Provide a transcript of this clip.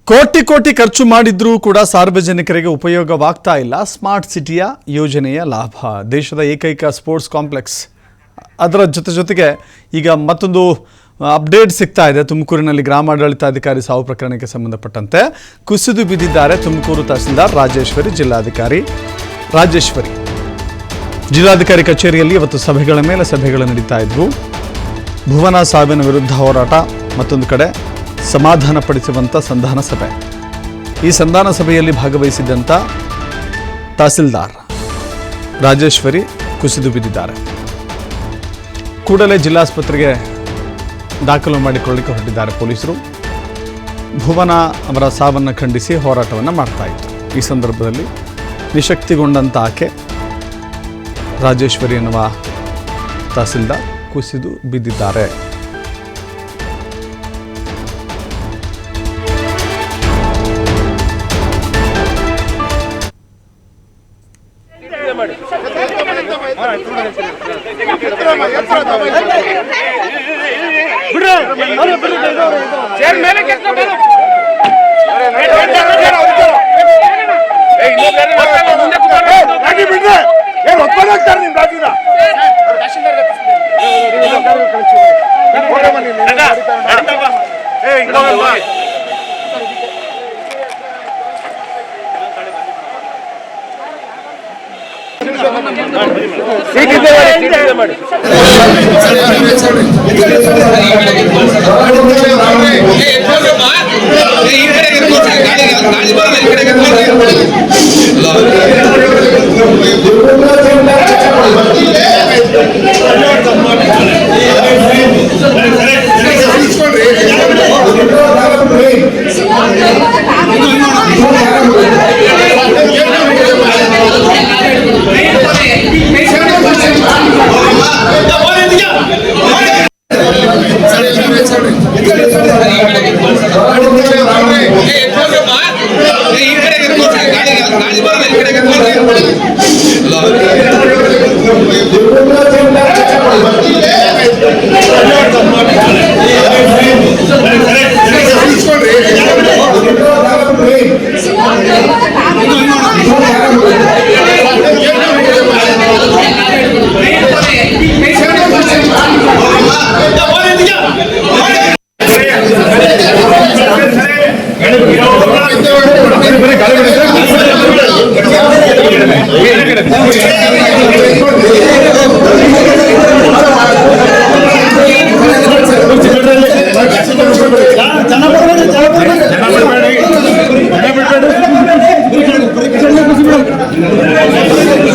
ಕೋಟಿ ಕೋಟಿ ಖರ್ಚು ಮಾಡಿದ್ರೂ ಕೂಡ ಸಾರ್ವಜನಿಕರಿಗೆ ಉಪಯೋಗವಾಗ್ತಾ ಇಲ್ಲ ಸ್ಮಾರ್ಟ್ ಸಿಟಿಯ ಯೋಜನೆಯ ಲಾಭ. ದೇಶದ ಏಕೈಕ ಸ್ಪೋರ್ಟ್ಸ್ ಕಾಂಪ್ಲೆಕ್ಸ್ ಅದರ ಜೊತೆಗೆ ಈಗ ಮತ್ತೊಂದು ಅಪ್ಡೇಟ್ ಸಿಗ್ತಾ ಇದೆ. ತುಮಕೂರಿನಲ್ಲಿ ಗ್ರಾಮಾಡಳಿತಾಧಿಕಾರಿ ಸಾವು ಪ್ರಕರಣಕ್ಕೆ ಸಂಬಂಧಪಟ್ಟಂತೆ ಕುಸಿದು ಬಿದ್ದಿದ್ದಾರೆ ತುಮಕೂರು ತಹಸೀಲ್ದಾರ್ ರಾಜೇಶ್ವರಿ. ಜಿಲ್ಲಾಧಿಕಾರಿ ಕಚೇರಿಯಲ್ಲಿ ಇವತ್ತು ಸಭೆಗಳ ಮೇಲೆ ಸಭೆಗಳು ನಡೀತಾ ಇದ್ವು. ಭುವನ ಸಾವಿನ ವಿರುದ್ಧ ಹೋರಾಟ, ಮತ್ತೊಂದು ಕಡೆ ಸಮಾಧಾನ ಪಡಿಸುವಂಥ ಸಂಧಾನ ಸಭೆ. ಈ ಸಂಧಾನ ಸಭೆಯಲ್ಲಿ ಭಾಗವಹಿಸಿದ್ದಂಥ ತಹಸೀಲ್ದಾರ್ ರಾಜೇಶ್ವರಿ ಕುಸಿದು ಬಿದ್ದಿದ್ದಾರೆ. ಕೂಡಲೇ ಜಿಲ್ಲಾಸ್ಪತ್ರೆಗೆ ದಾಖಲು ಮಾಡಿಕೊಳ್ಳಲಿಕ್ಕೆ ಹೊರಟಿದ್ದಾರೆ ಪೊಲೀಸರು. ಭುವನ ಅವರ ಸಾವನ್ನು ಖಂಡಿಸಿ ಹೋರಾಟವನ್ನು ಮಾಡ್ತಾ ಇತ್ತು. ಈ ಸಂದರ್ಭದಲ್ಲಿ ನಿಶಕ್ತಿಗೊಂಡಂಥ ಆಕೆ ರಾಜೇಶ್ವರಿ ಎನ್ನುವ ತಹಸೀಲ್ದಾರ್ ಕುಸಿದು ಬಿದ್ದಿದ್ದಾರೆ.